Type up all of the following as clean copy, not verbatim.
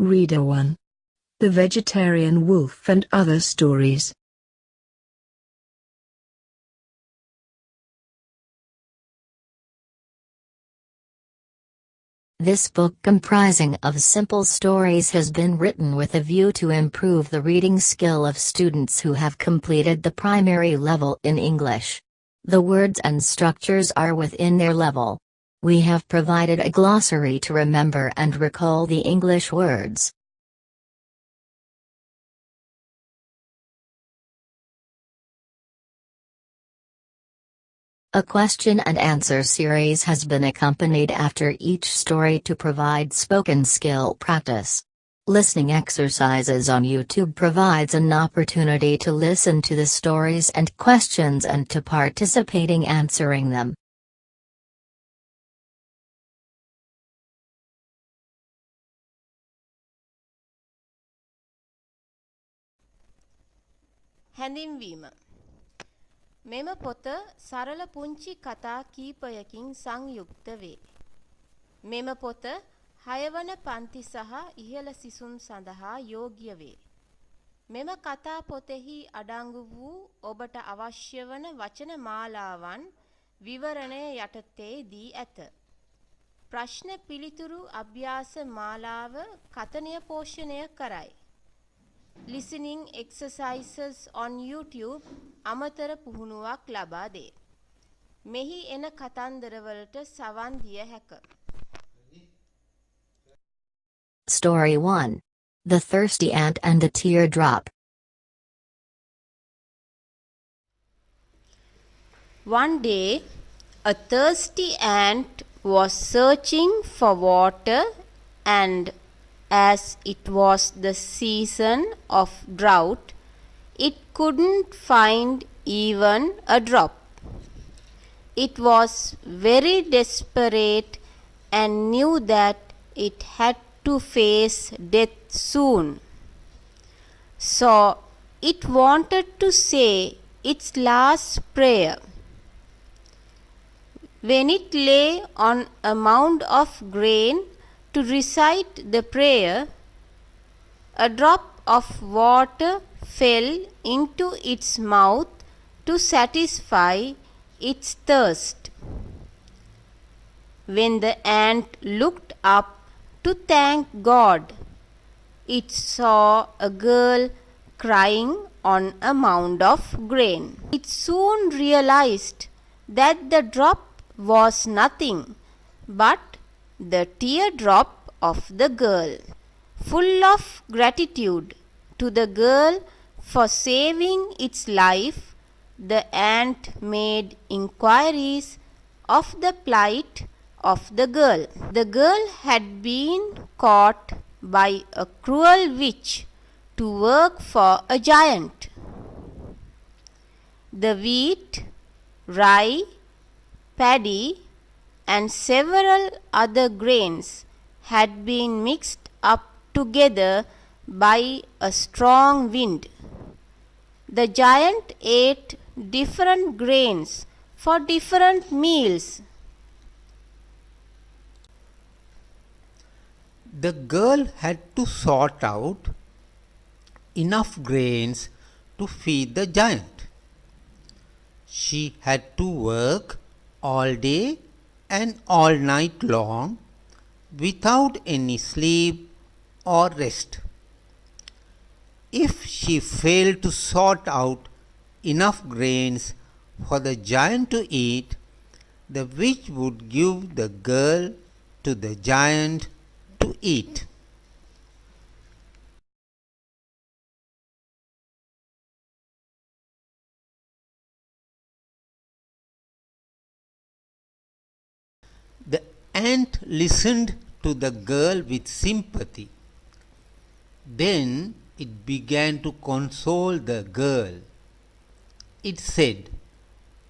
Reader 1. The Vegetarian Wolf and Other Stories. This book comprising of simple stories has been written with a view to improve the reading skill of students who have completed the primary level in English. The words and structures are within their level. We have provided a glossary to remember and recall the English words. A question and answer series has been accompanied after each story to provide spoken skill practice. Listening exercises on YouTube provides an opportunity to listen to the stories and questions and to participating answering them. හැඳින්වීම මෙම පොත සරල පුංචි කතා කීපයකින් සංයුක්ත වේ. මෙම පොත 6 වන පන්ති සහ ඉහළ සිසුන් සඳහා යෝග්‍ය වේ. මෙම කතා පොතෙහි අඩංගු වූ ඔබට අවශ්‍ය වන වචන මාලාවන් විවරණය යටතේ දී ඇත. ප්‍රශ්න පිළිතුරු අභ්‍යාස මාලාව කතනය පෝෂණය කරයි. Listening exercises on YouTube අමතර පුහුණුවක් ලබා දේ. මෙහි එන කතන්දරවලට සවන් දිය හැක. Story 1. The Thirsty Ant and the Teardrop. One day, a thirsty ant was searching for water, and as it was the season of drought, it couldn't find even a drop. It was very desperate and knew that it had to face death soon. So it wanted to say its last prayer. When it lay on a mound of grain to recite the prayer, a drop of water fell into its mouth to satisfy its thirst. When the ant looked up to thank God, it saw a girl crying on a mound of grain. It soon realized that the drop was nothing but the teardrop of the girl. Full of gratitude to the girl for saving its life, the ant made inquiries of the plight of the girl. The girl had been caught by a cruel witch to work for a giant. The wheat, rye, paddy, and several other grains had been mixed up together by a strong wind. The giant ate different grains for different meals. The girl had to sort out enough grains to feed the giant. She had to work all day and all night long without any sleep or rest. If she failed to sort out enough grains for the giant to eat, the witch would give the girl to the giant to eat. The ant listened to the girl with sympathy. Then it began to console the girl. It said,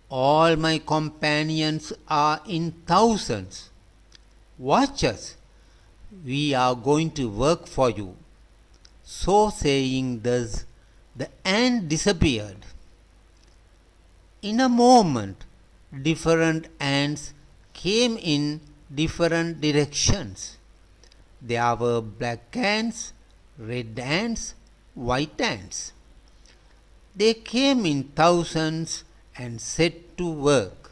"All my companions are in thousands. Watch us. We are going to work for you." So saying thus, the ant disappeared. In a moment, different ants came in different directions. There were black ants, red ants, white ants. They came in thousands and set to work.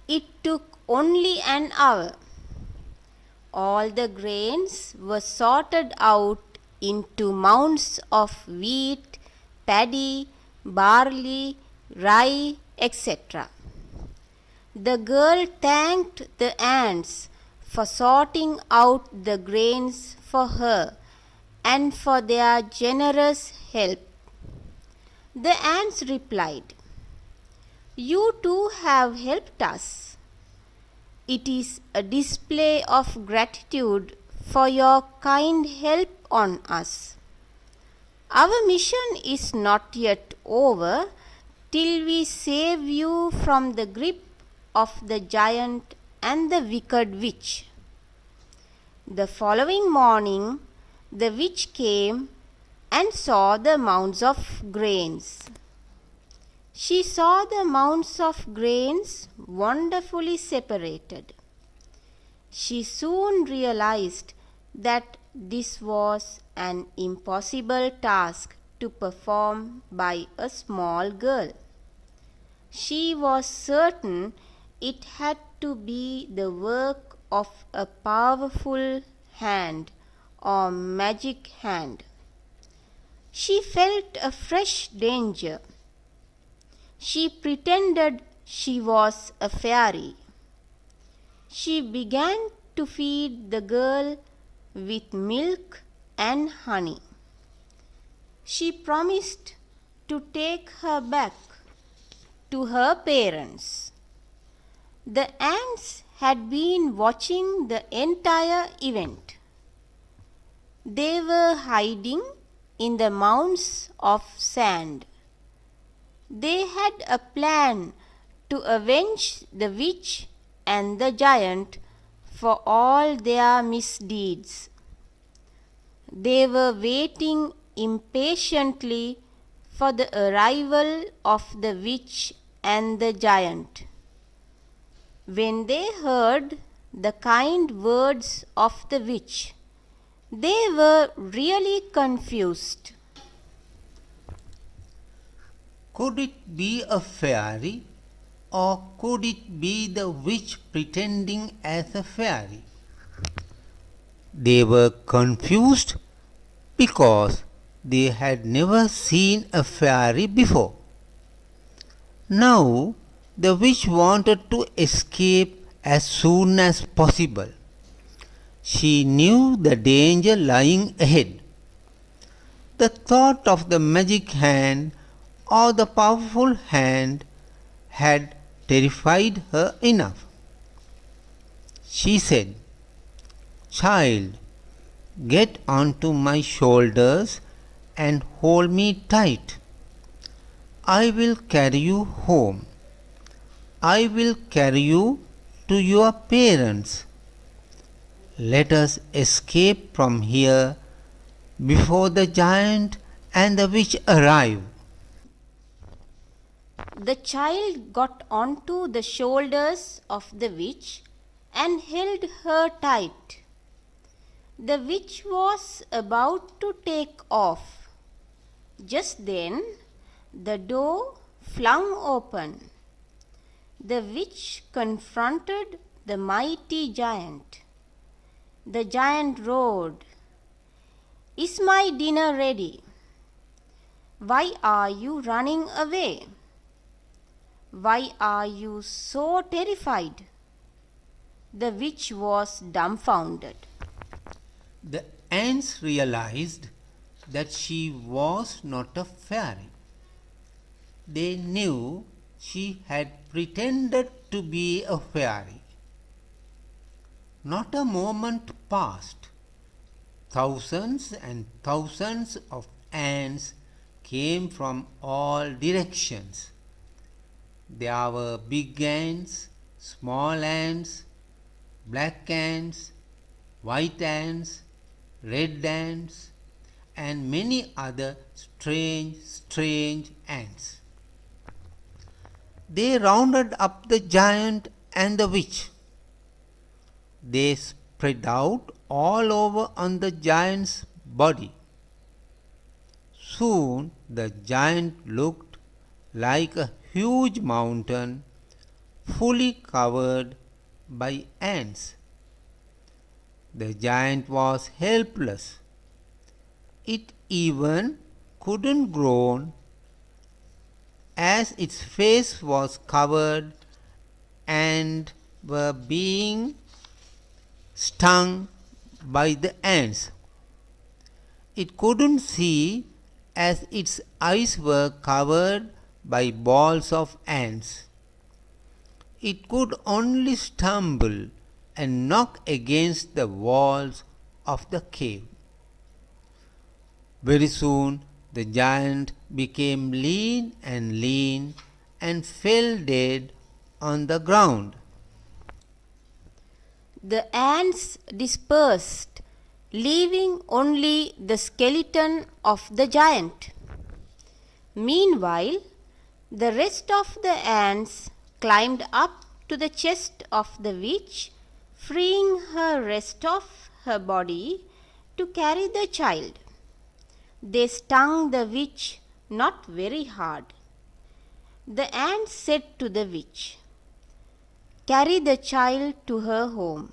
It took only an hour. All the grains were sorted out into mounds of wheat, paddy, barley, rye, etc. The girl thanked the ants for sorting out the grains for her and for their generous help. The ants replied, "You too have helped us. It is a display of gratitude for your kind help on us. Our mission is not yet over till we save you from the grip of the giant and the wicked witch." The following morning, the witch came and saw the mounds of grains. She saw the mounds of grains wonderfully separated. She soon realized that this was an impossible task to perform by a small girl. She was certain it had to be the work of a powerful hand or magic hand. She felt a fresh danger. She pretended she was a fairy. She began to feed the girl with milk and honey. She promised to take her back to her parents. The ants had been watching the entire event. They were hiding in the mounds of sand. They had a plan to avenge the witch and the giant for all their misdeeds. They were waiting impatiently for the arrival of the witch and the giant. When they heard the kind words of the witch, they were really confused. Could it be a fairy, or could it be the witch pretending as a fairy? They were confused because they had never seen a fairy before. Now the witch wanted to escape as soon as possible. She knew the danger lying ahead. The thought of the magic hand or the powerful hand had terrified her enough. She said, "Child, get onto my shoulders and hold me tight. I will carry you home. I will carry you to your parents. Let us escape from here before the giant and the witch arrive." The child got onto the shoulders of the witch and held her tight. The witch was about to take off. Just then, the door flung open. The witch confronted the mighty giant. The giant roared, "Is my dinner ready? Why are you running away? Why are you so terrified?" The witch was dumbfounded. The ants realized that she was not a fairy. They knew she had pretended to be a fairy. Not a moment passed. Thousands and thousands of ants came from all directions. There were big ants, small ants, black ants, white ants, red ants, and many other strange ants. They rounded up the giant and the witch. they spread out all over on the giant's body. Soon the giant looked like a huge mountain fully covered by ants. The giant was helpless. It even couldn't groan, as its face was covered and were being stung by the ants. It couldn't see, as its eyes were covered by balls of ants. It could only stumble and knock against the walls of the cave. Very soon the giant became lean and fell dead on the ground. The ants dispersed, leaving only the skeleton of the giant. Meanwhile, the rest of the ants climbed up to the chest of the witch, freeing her rest of her body to carry the child. They stung the witch not very hard. The ants said to the witch, "Carry the child to her home.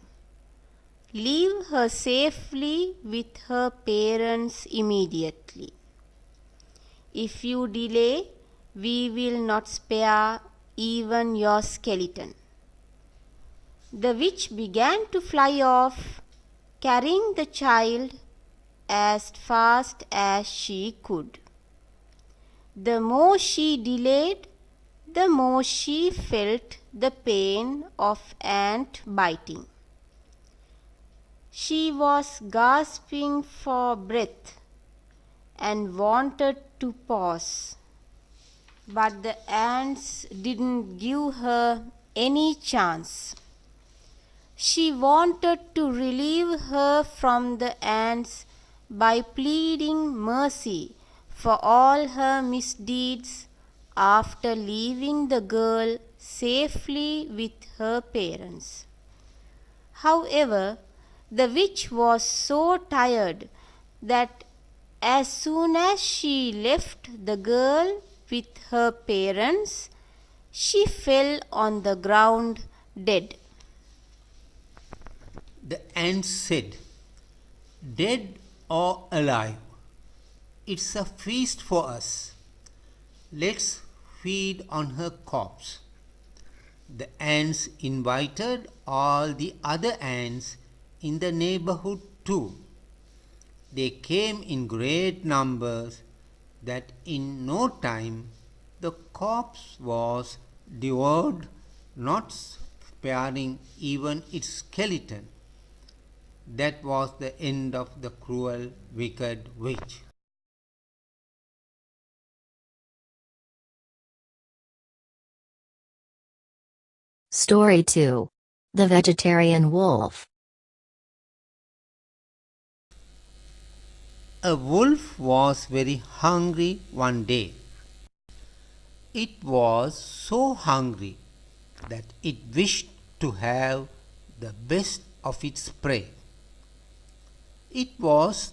Leave her safely with her parents immediately. If you delay, we will not spare even your skeleton." The witch began to fly off, carrying the child as fast as she could. The more she delayed, the more she felt the pain of ant biting. She was gasping for breath and wanted to pause, but the ants didn't give her any chance. She wanted to relieve her from the ants by pleading mercy for all her misdeeds after leaving the girl safely with her parents. However, the witch was so tired that as soon as she left the girl with her parents, she fell on the ground dead. The ants said, "Dead or alive, it's a feast for us. Let's feed on her corpse." The ants invited all the other ants in the neighborhood too. They came in great numbers that in no time the corpse was devoured, not sparing even its skeleton. That was the end of the cruel, wicked witch. Story 2. The Vegetarian Wolf. A wolf was very hungry one day. It was so hungry that it wished to have the best of its prey. It was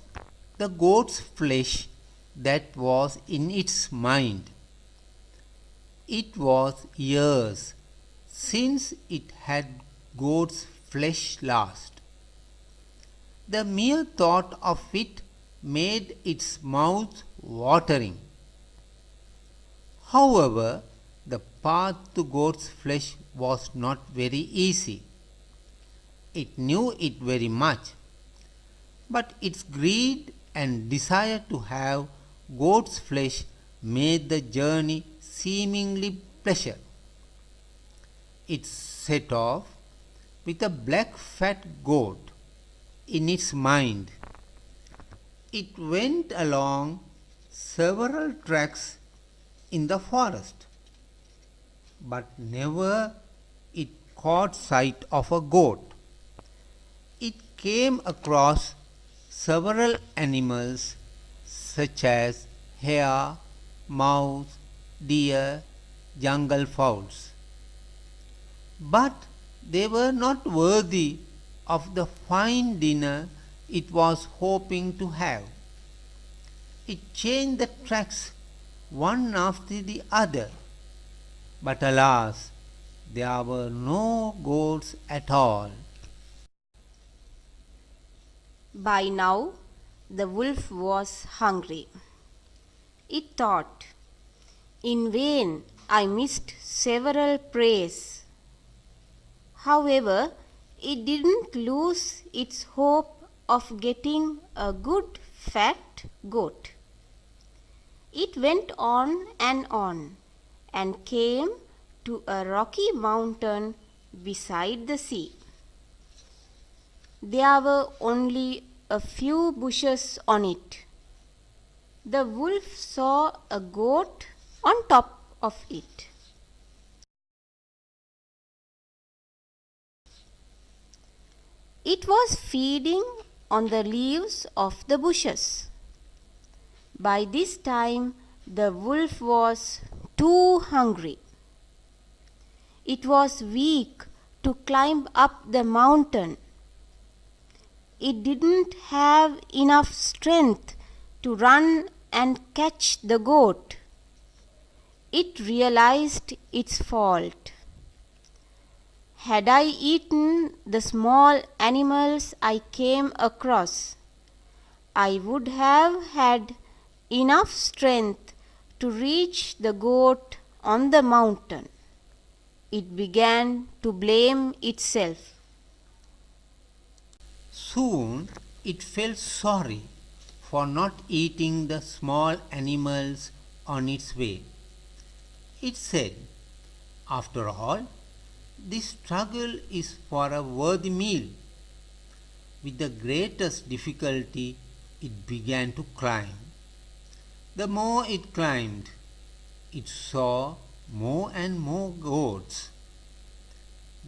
the goat's flesh that was in its mind. It was years since it had goat's flesh last. The mere thought of it made its mouth watering. However, the path to goat's flesh was not very easy. It knew it very much, but its greed and desire to have goat's flesh made the journey seemingly pleasure. It set off with a black fat goat in its mind. It went along several tracks in the forest, but never it caught sight of a goat. It came across several animals such as hare, mouse, deer, jungle fowls, but they were not worthy of the fine dinner it was hoping to have. It changed the tracks one after the other, but alas, there were no goats at all. By now, the wolf was hungry. It thought, "In vain I missed several preys." However, it didn't lose its hope of getting a good fat goat. It went on and came to a rocky mountain beside the sea. There were only a few bushes on it. The wolf saw a goat on top of it. It was feeding on the leaves of the bushes. By this time, the wolf was too hungry. It was weak to climb up the mountain. It didn't have enough strength to run and catch the goat. It realized its fault. Had I eaten the small animals I came across, I would have had enough strength to reach the goat on the mountain. It began to blame itself. Soon it felt sorry for not eating the small animals on its way. It said, "After all, this struggle is for a worthy meal." With the greatest difficulty, it began to climb. The more it climbed, it saw more and more goats.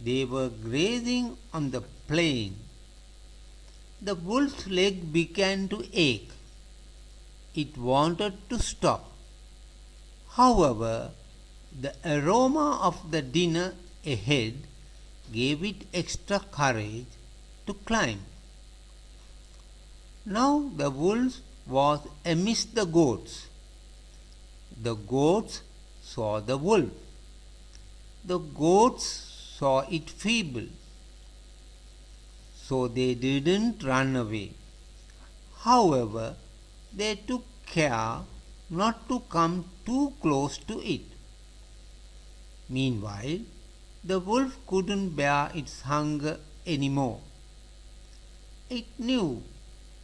They were grazing on the plain. The wolf's leg began to ache. It wanted to stop. However, the aroma of the dinner ahead gave it extra courage to climb. Now the wolf was amidst the goats. The goats saw the wolf. The goats saw it feeble, so they didn't run away. However, they took care not to come too close to it. Meanwhile, the wolf couldn't bear its hunger anymore. It knew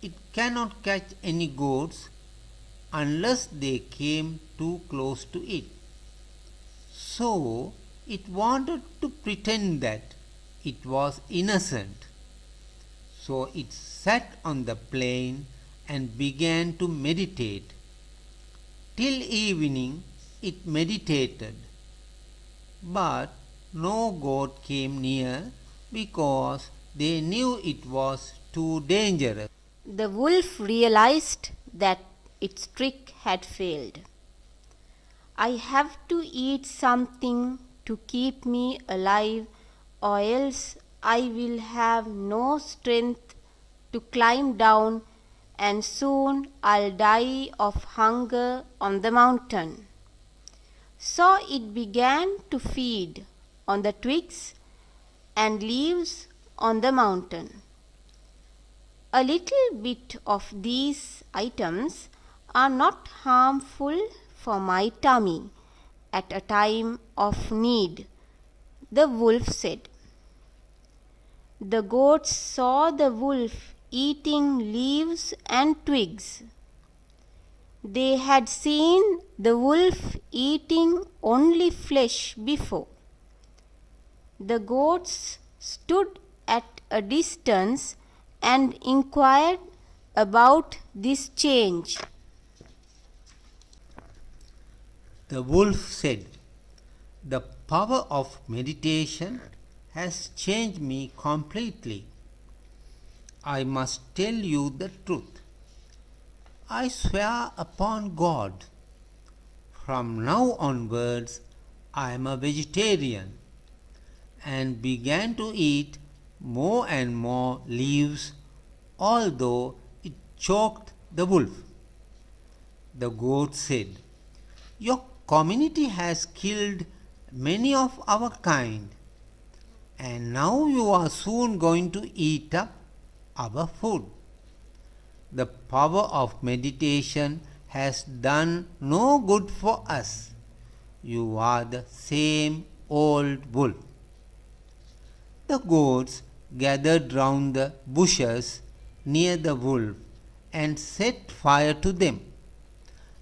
it cannot catch any goats unless they came too close to it. So it wanted to pretend that it was innocent. So it sat on the plain and began to meditate. Till evening it meditated, but no goat came near because they knew it was too dangerous. The wolf realized that its trick had failed. "I have to eat something to keep me alive, or else I will have no strength to climb down, and soon I'll die of hunger on the mountain." So it began to feed on the twigs and leaves on the mountain. A little bit of these items are not harmful for my tummy at a time of need, the wolf said. The goats saw the wolf eating leaves and twigs. They had seen the wolf eating only flesh before. The goats stood at a distance and inquired about this change. The wolf said, "The power of meditation has changed me completely. I must tell you the truth. I swear upon God, from now onwards I am a vegetarian," and began to eat more and more leaves, although it choked the wolf. The goat said, "Your community has killed many of our kind, and now you are soon going to eat up our food. The power of meditation has done no good for us. You are the same old wolf." The goats gathered round the bushes near the wolf and set fire to them.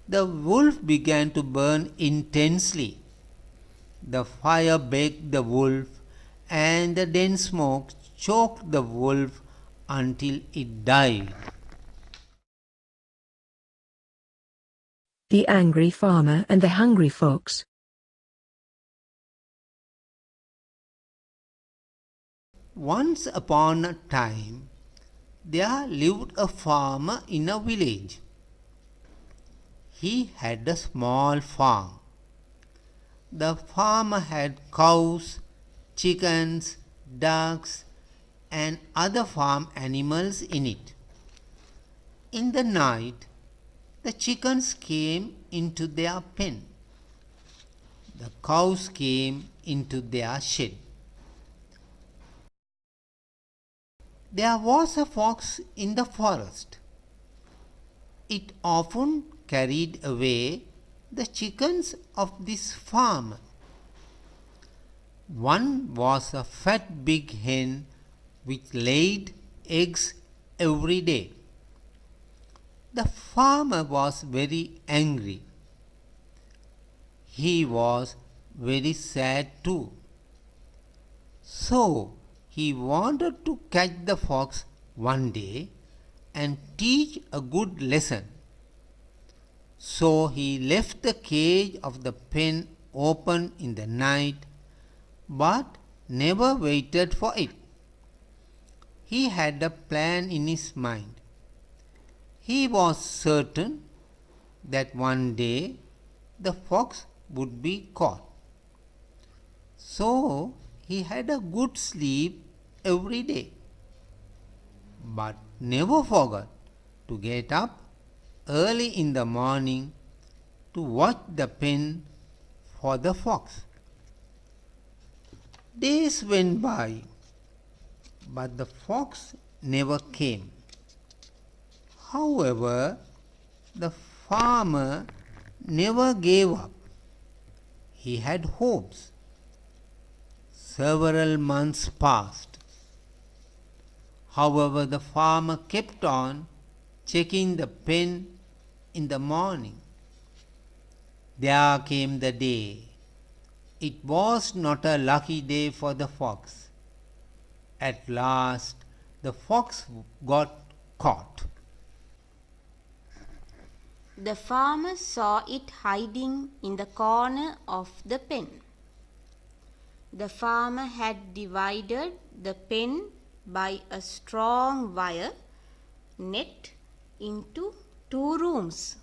The wolf began to burn intensely. The fire baked the wolf, and the dense smoke choked the wolf until it died. The Angry Farmer and the Hungry Fox. Once upon a time, there lived a farmer in a village. He had a small farm. The farmer had cows, chickens, ducks, and other farm animals in it. In the night, the chickens came into their pen. The cows came into their shed. There was a fox in the forest. It often carried away the chickens of this farmer. One was a fat big hen which laid eggs every day. The farmer was very angry. He was very sad too. So he wanted to catch the fox one day and teach a good lesson. So he left the cage of the pen open in the night, but never waited for it. He had a plan in his mind. He was certain that one day the fox would be caught. So he had a good sleep every day, but never forgot to get up early in the morning to watch the pen for the fox. Days went by, but the fox never came. However, the farmer never gave up. He had hopes. Several months passed. However, the farmer kept on checking the pen in the morning. There came the day. It was not a lucky day for the fox. At last, the fox got caught. The farmer saw it hiding in the corner of the pen. The farmer had divided the pen by a strong wire net into 2 rooms.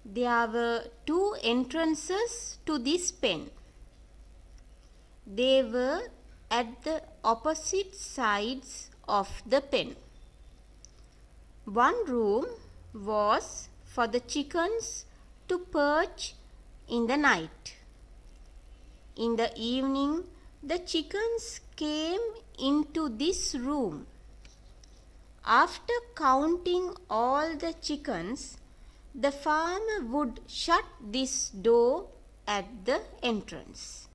There were 2 entrances to this pen. They were at the opposite sides of the pen. One room was for the chickens to perch in the night. In the evening, the chickens came into this room. After counting all the chickens, the farmer would shut this door at the entrance.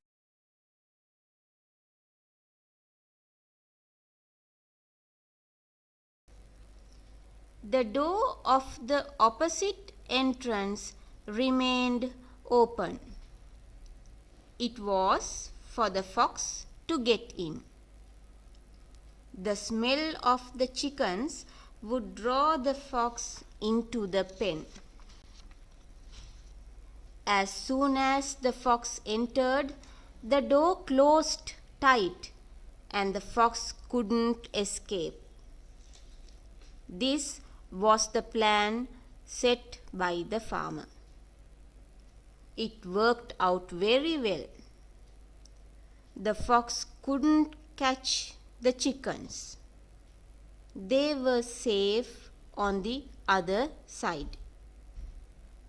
The door of the opposite entrance remained open. It was for the fox to get in. The smell of the chickens would draw the fox into the pen. As soon as the fox entered, the door closed tight and the fox couldn't escape. This was the plan set by the farmer. It worked out very well. The fox couldn't catch the chickens. They were safe on the other side.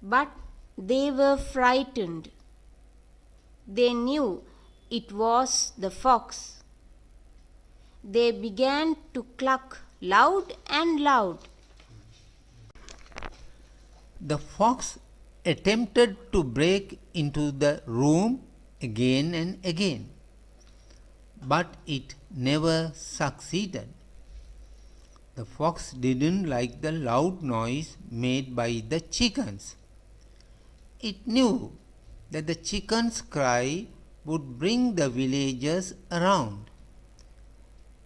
But they were frightened. They knew it was the fox. They began to cluck loud and loud. The fox attempted to break into the room again and again, but it never succeeded. The fox didn't like the loud noise made by the chickens. It knew that the chickens' cry would bring the villagers around.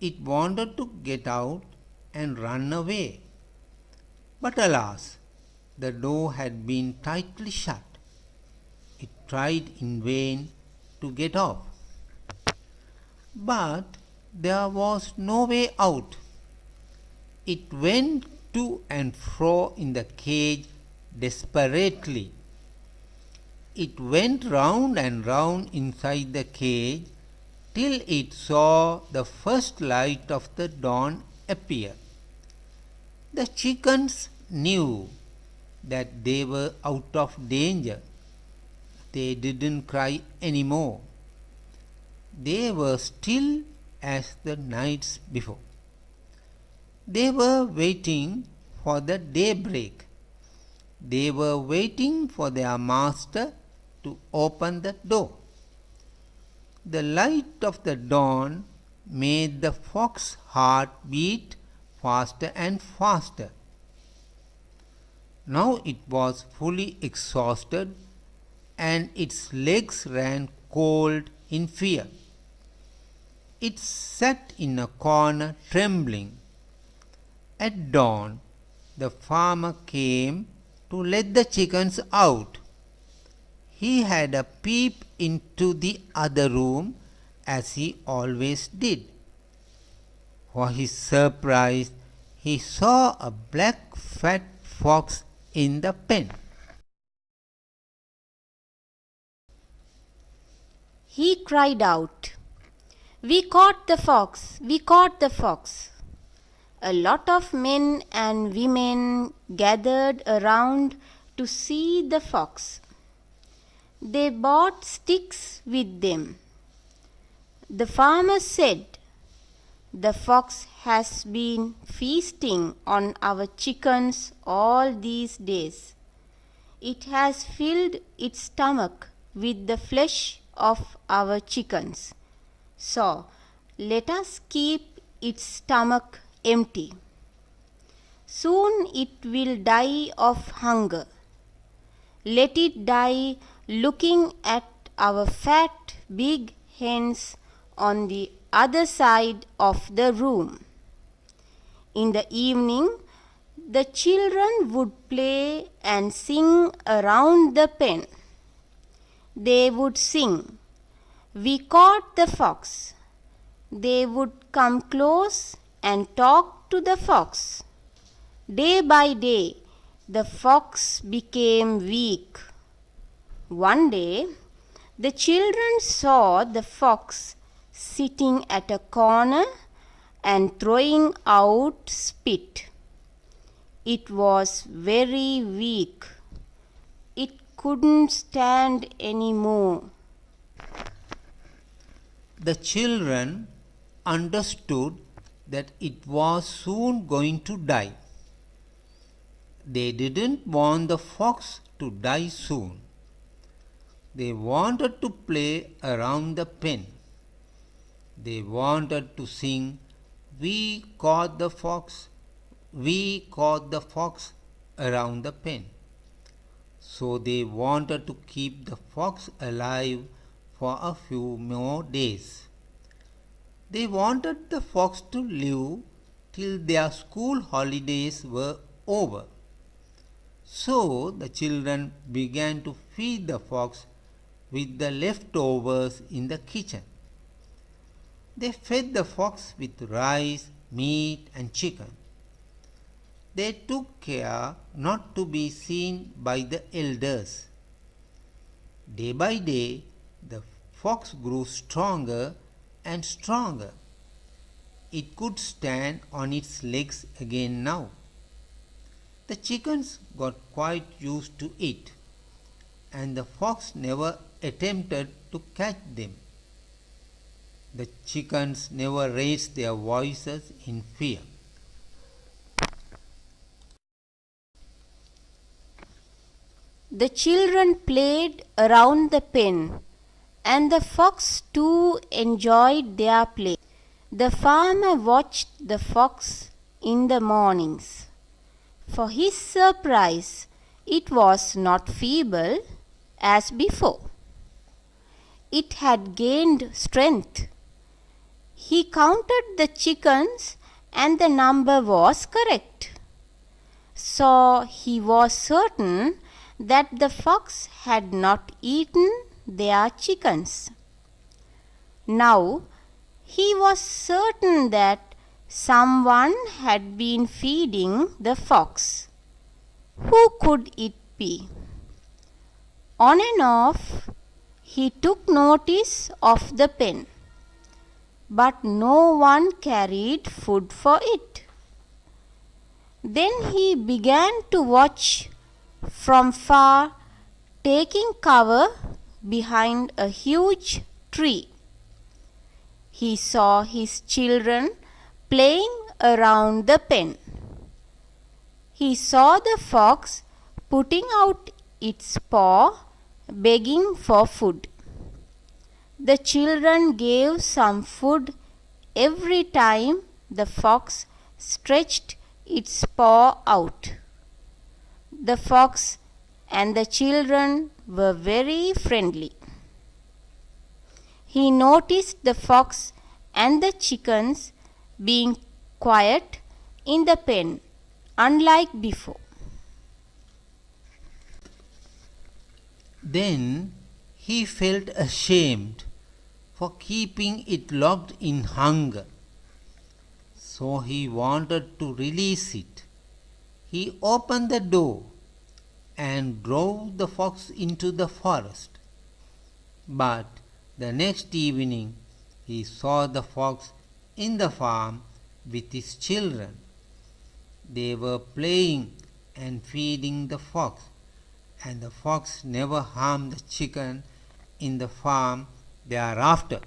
It wanted to get out and run away. But alas, the door had been tightly shut. It tried in vain to get off. But there was no way out. It went to and fro in the cage desperately. It went round and round inside the cage till it saw the first light of the dawn appear. The chickens knew that they were out of danger. They didn't cry any more. They were still as the nights before. They were waiting for the daybreak. They were waiting for their master to open the door. The light of the dawn made the fox's heart beat faster and faster. Now it was fully exhausted and its legs ran cold in fear. It sat in a corner trembling. At dawn, the farmer came to let the chickens out. He had a peep into the other room as he always did. For his surprise, he saw a black fat fox in the pen. He cried out, "We caught the fox! We caught the fox!" A lot of men and women gathered around to see the fox. They brought sticks with them. The farmer said, "The fox has been feasting on our chickens all these days. It has filled its stomach with the flesh of our chickens. So let us keep its stomach empty. Soon it will die of hunger. Let it die looking at our fat big hens on the other side of the room." In the evening, the children would play and sing around the pen. They would sing, "We caught the fox." They would come close and talk to the fox. Day by day, the fox became weak. One day, the children saw the fox sitting at a corner and throwing out spit. It was very weak. It couldn't stand any more. The children understood that it was soon going to die. They didn't want the fox to die soon. They wanted to play around the pen. They wanted to sing, "We caught the fox, we caught the fox," around the pen. So they wanted to keep the fox alive for a few more days. They wanted the fox to live till their school holidays were over. So the children began to feed the fox with the leftovers in the kitchen. They fed the fox with rice, meat, and chicken. They took care not to be seen by the elders. Day by day, the fox grew stronger and stronger. it could stand on its legs again now. The chickens got quite used to it, and the fox never attempted to catch them. The chickens never raised their voices in fear. The children played around the pen, and the fox too enjoyed their play. The farmer watched the fox in the mornings. For his surprise, it was not feeble as before. It had gained strength. He counted the chickens, and the number was correct. So he was certain that the fox had not eaten their chickens. Now he was certain that someone had been feeding the fox. Who could it be? On and off, he took notice of the pen, but no one carried food for it. Then he began to watch from far, taking cover behind a huge tree. He saw his children playing around the pen. He saw the fox putting out its paw, begging for food. The children gave some food every time the fox stretched its paw out. The fox and the children were very friendly. He noticed the fox and the chickens being quiet in the pen, unlike before. Then he felt ashamed for keeping it locked in hunger. So he wanted to release it. He opened the door and drove the fox into the forest. But the next evening he saw the fox in the farm with his children. They were playing and feeding the fox, and the fox never harmed the chicken in the farm thereafter.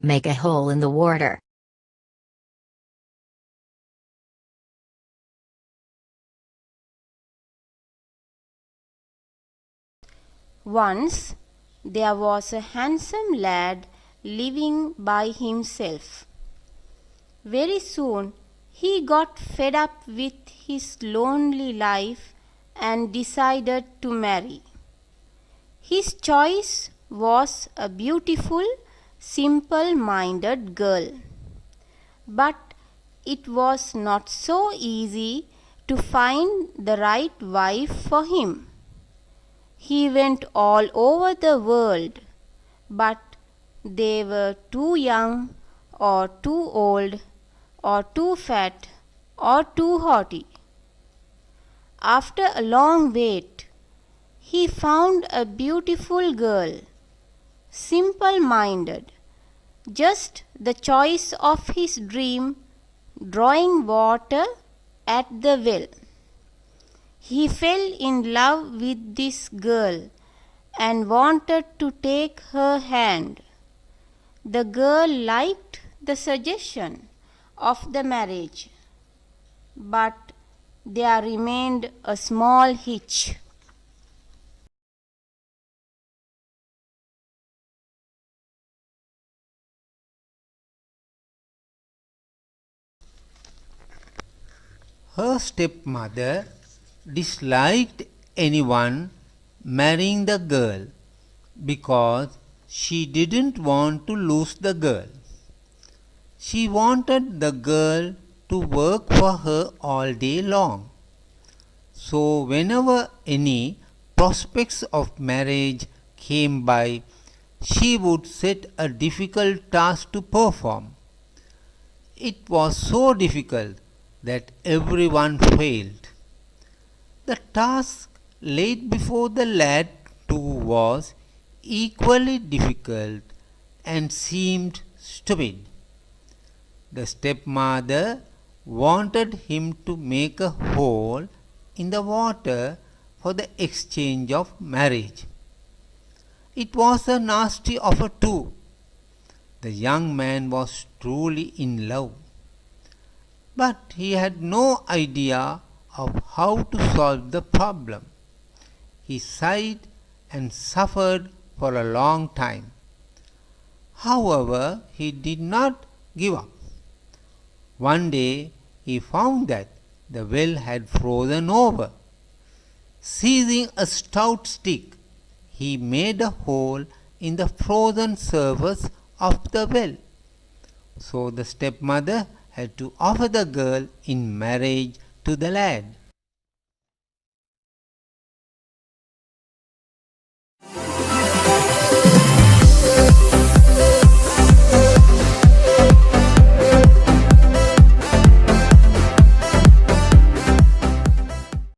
Make a hole in the water. Once there was a handsome lad living by himself. Very soon he got fed up with his lonely life and decided to marry. His choice was a beautiful, simple-minded girl. But it was not so easy to find the right wife for him. He went all over the world, but they were too young, or too old, or too fat, or too haughty. After a long wait, he found a beautiful girl, simple-minded, just the choice of his dream, drawing water at the well. He fell in love with this girl and wanted to take her hand. The girl liked the suggestion of the marriage, but there remained a small hitch. Her stepmother disliked anyone marrying the girl because she didn't want to lose the girl. She wanted the girl to work for her all day long. So whenever any prospects of marriage came by, she would set a difficult task to perform. It was so difficult that everyone failed. The task laid before the lad too was equally difficult and seemed stupid. The stepmother wanted him to make a hole in the water for the exchange of marriage. It was a nasty offer too. The young man was truly in love, but he had no idea of how to solve the problem. He sighed and suffered for a long time. However, he did not give up. One day he found that the well had frozen over. Seizing a stout stick, he made a hole in the frozen surface of the well. So the stepmother had to offer the girl in marriage to the lad.